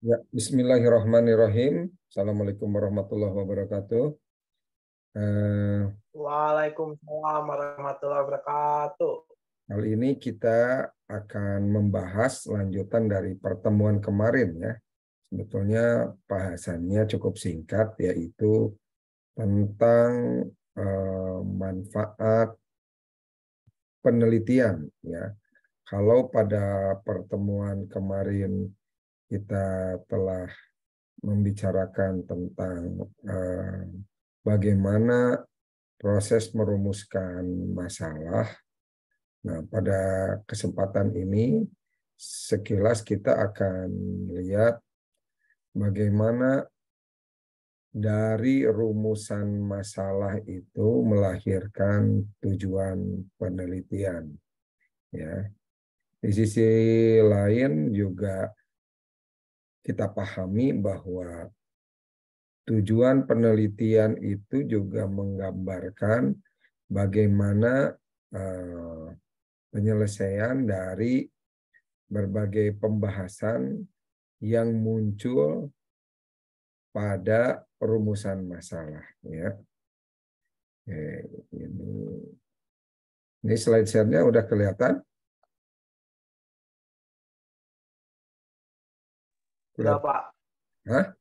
Ya, Bismillahirrahmanirrahim. Assalamualaikum warahmatullahi wabarakatuh. Eh, Waalaikumsalam warahmatullahi wabarakatuh. Kali ini kita akan membahas lanjutan dari pertemuan kemarin ya. Sebetulnya bahasannya cukup singkat, yaitu tentang manfaat penelitian ya. Kalau pada pertemuan kemarin kita telah membicarakan tentang bagaimana proses merumuskan masalah. Nah, pada kesempatan ini sekilas kita akan lihat bagaimana dari rumusan masalah itu melahirkan tujuan penelitian. Ya, di sisi lain juga kita pahami bahwa tujuan penelitian itu juga menggambarkan bagaimana penyelesaian dari berbagai pembahasan yang muncul pada rumusan masalah. Ya. Ini slide share-nya udah kelihatan? Sudah, Pak. Hah?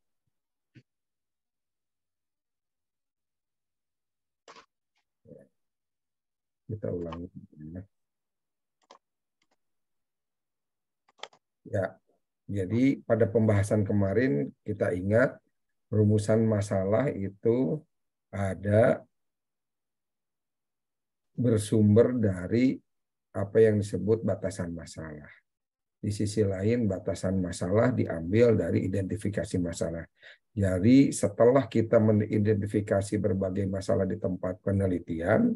Kita ulangi. Ya, jadi pada pembahasan kemarin kita ingat rumusan masalah itu ada bersumber dari apa yang disebut batasan masalah. Di sisi lain, batasan masalah diambil dari identifikasi masalah. Jadi setelah kita mengidentifikasi berbagai masalah di tempat penelitian,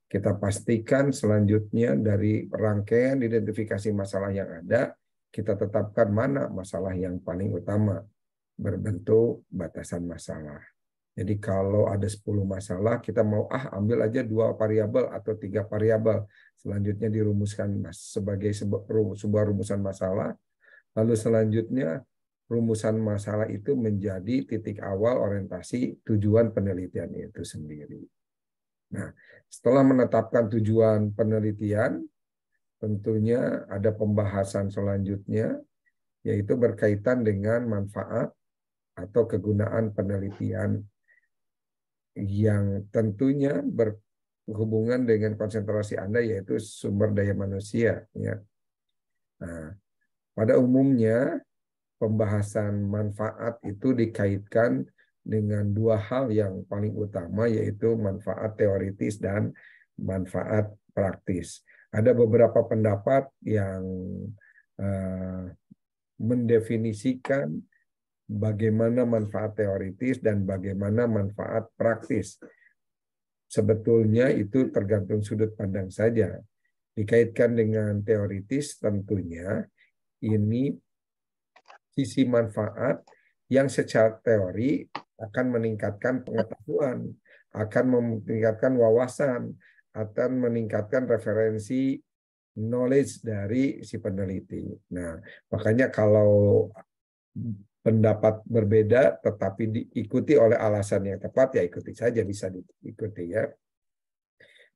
kita pastikan selanjutnya dari rangkaian identifikasi masalah yang ada, kita tetapkan mana masalah yang paling utama berbentuk batasan masalah. Jadi kalau ada 10 masalah, kita mau ambil aja 2 variabel atau 3 variabel. Selanjutnya dirumuskan sebagai sebuah rumusan masalah. Lalu selanjutnya rumusan masalah itu menjadi titik awal orientasi tujuan penelitian itu sendiri. Nah, setelah menetapkan tujuan penelitian, tentunya ada pembahasan selanjutnya, yaitu berkaitan dengan manfaat atau kegunaan penelitian yang tentunya berhubungan dengan konsentrasi Anda, yaitu sumber daya manusia. Ya. Nah, pada umumnya pembahasan manfaat itu dikaitkan dengan 2 hal yang paling utama, yaitu manfaat teoritis dan manfaat praktis. Ada beberapa pendapat yang mendefinisikan bagaimana manfaat teoritis dan bagaimana manfaat praktis. Sebetulnya itu tergantung sudut pandang saja. Dikaitkan dengan teoritis tentunya ini sisi manfaat yang secara teori akan meningkatkan pengetahuan, akan meningkatkan wawasan, akan meningkatkan referensi knowledge dari si peneliti. Nah, makanya kalau pendapat berbeda tetapi diikuti oleh alasan yang tepat, ya ikuti saja, bisa diikuti ya.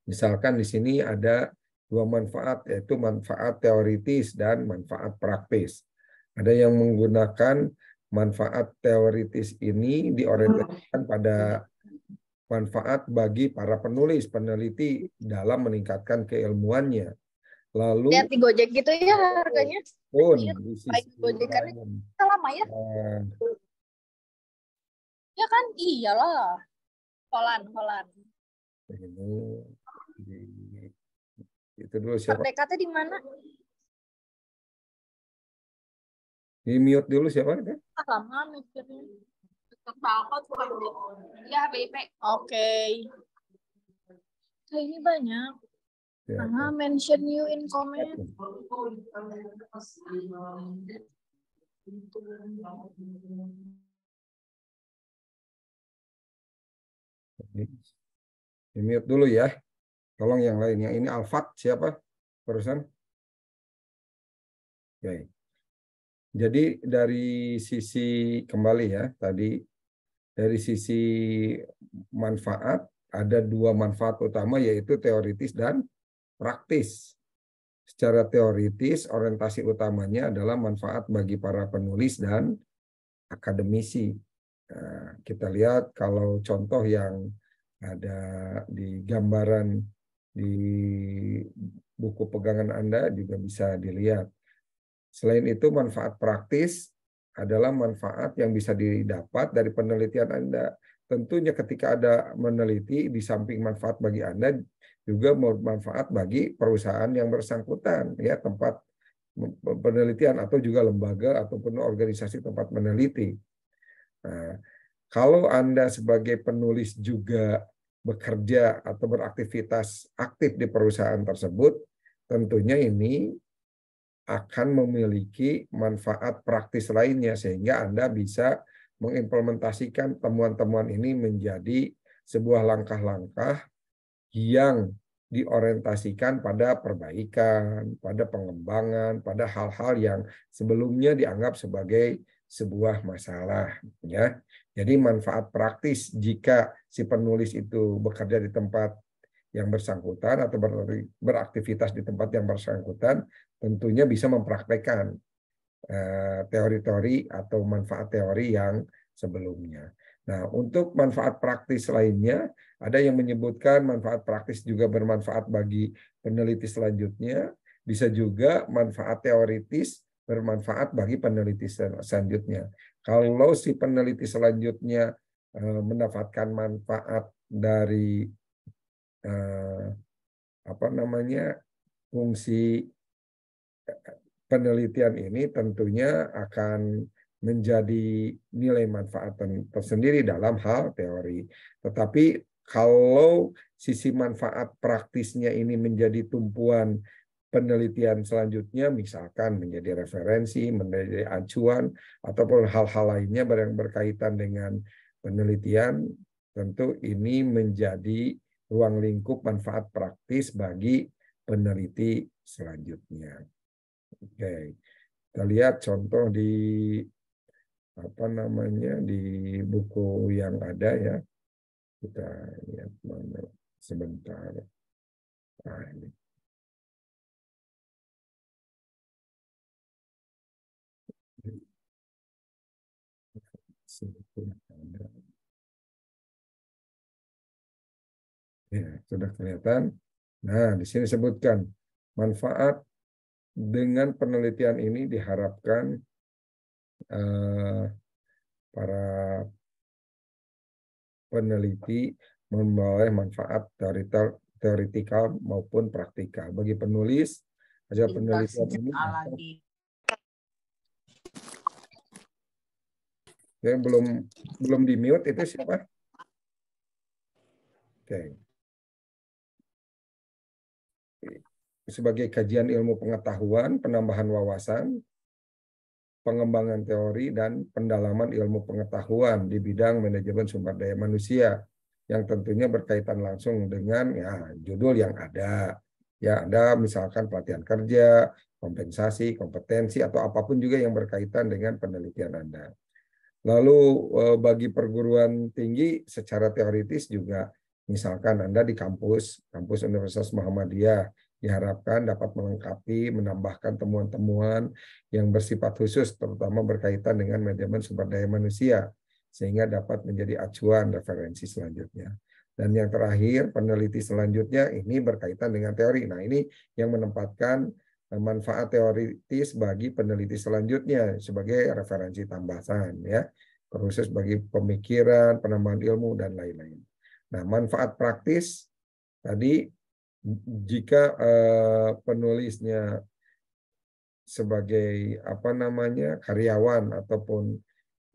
Misalkan di sini ada 2 manfaat, yaitu manfaat teoritis dan manfaat praktis. Ada yang menggunakan manfaat teoritis ini diorientasikan pada manfaat bagi para penulis, peneliti dalam meningkatkan keilmuannya. Lalu lihat di Gojek gitu ya harganya. pun Iya, di baik sisi Gojekannya lain, lama ya. Ya kan? Iyalah. Holan. ini itu dulu siapa? Merdeka di mana? Di mute dulu siapa? Lama mikirnya. Ya, BIP. Oke. Ini banyak. Ya, Mention you in comment. di mute dulu ya. Tolong yang lain. Yang ini Alfat siapa? Barusan. Oke. Jadi dari sisi kembali ya tadi, dari sisi manfaat ada dua manfaat utama, yaitu teoritis dan praktis. Secara teoritis, orientasi utamanya adalah manfaat bagi para penulis dan akademisi. Nah, kita lihat kalau contoh yang ada di gambaran di buku pegangan Anda juga bisa dilihat. Selain itu, manfaat praktis adalah manfaat yang bisa didapat dari penelitian Anda. Tentunya ketika ada meneliti, di samping manfaat bagi Anda, juga bermanfaat bagi perusahaan yang bersangkutan, ya, tempat penelitian atau juga lembaga ataupun organisasi tempat meneliti. Nah, kalau Anda sebagai penulis juga bekerja atau beraktivitas aktif di perusahaan tersebut, tentunya ini akan memiliki manfaat praktis lainnya, sehingga Anda bisa mengimplementasikan temuan-temuan ini menjadi sebuah langkah-langkah yang diorientasikan pada perbaikan, pada pengembangan, pada hal-hal yang sebelumnya dianggap sebagai sebuah masalah, ya. Jadi manfaat praktis jika si penulis itu bekerja di tempat yang bersangkutan atau beraktivitas di tempat yang bersangkutan, tentunya bisa mempraktekkan teori-teori atau manfaat teori yang sebelumnya. Nah, untuk manfaat praktis lainnya, ada yang menyebutkan manfaat praktis juga bermanfaat bagi peneliti selanjutnya, bisa juga manfaat teoritis bermanfaat bagi peneliti selanjutnya. Kalau si peneliti selanjutnya mendapatkan manfaat dari fungsi penelitian ini, tentunya akan menjadi nilai manfaat tersendiri dalam hal teori. Tetapi kalau sisi manfaat praktisnya ini menjadi tumpuan penelitian selanjutnya, misalkan menjadi referensi, menjadi acuan, ataupun hal-hal lainnya yang berkaitan dengan penelitian, tentu ini menjadi ruang lingkup manfaat praktis bagi peneliti selanjutnya. Oke, kita lihat contoh di di buku yang ada, ya. Kita lihat mana sebentar. Nah, ini. Ya, sudah kelihatan. Nah, di sini disebutkan manfaat dengan penelitian ini diharapkan para peneliti memperoleh manfaat teoritikal maupun praktikal. Bagi penulis, hasil penelitian ini belum di mute itu siapa? Oke. Sebagai kajian ilmu pengetahuan, penambahan wawasan, pengembangan teori, dan pendalaman ilmu pengetahuan di bidang manajemen sumber daya manusia yang tentunya berkaitan langsung dengan judul yang ada. Ya, ada misalkan pelatihan kerja, kompensasi, kompetensi, atau apapun juga yang berkaitan dengan penelitian Anda. Lalu bagi perguruan tinggi secara teoritis juga, misalkan Anda di kampus Universitas Muhammadiyah, diharapkan dapat melengkapi, menambahkan temuan-temuan yang bersifat khusus, terutama berkaitan dengan manajemen sumber daya manusia, sehingga dapat menjadi acuan referensi selanjutnya. Dan yang terakhir, peneliti selanjutnya ini berkaitan dengan teori. Nah, ini yang menempatkan manfaat teoritis bagi peneliti selanjutnya sebagai referensi tambahan, ya, khusus bagi pemikiran, penambahan ilmu, dan lain-lain. Nah, manfaat praktis tadi, jika penulisnya sebagai karyawan ataupun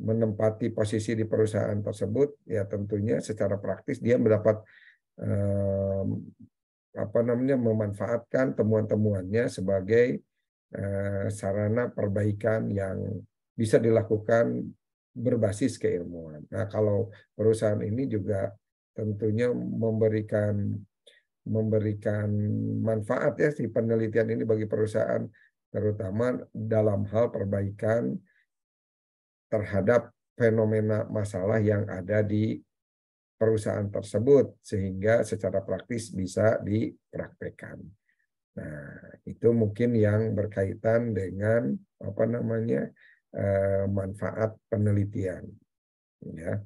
menempati posisi di perusahaan tersebut, ya tentunya secara praktis dia mendapat memanfaatkan temuan-temuannya sebagai sarana perbaikan yang bisa dilakukan berbasis keilmuan. Nah, kalau perusahaan ini juga tentunya memberikan manfaat, ya, si penelitian ini bagi perusahaan, terutama dalam hal perbaikan terhadap fenomena masalah yang ada di perusahaan tersebut sehingga secara praktis bisa dipraktekkan. Nah, itu mungkin yang berkaitan dengan manfaat penelitian, ya.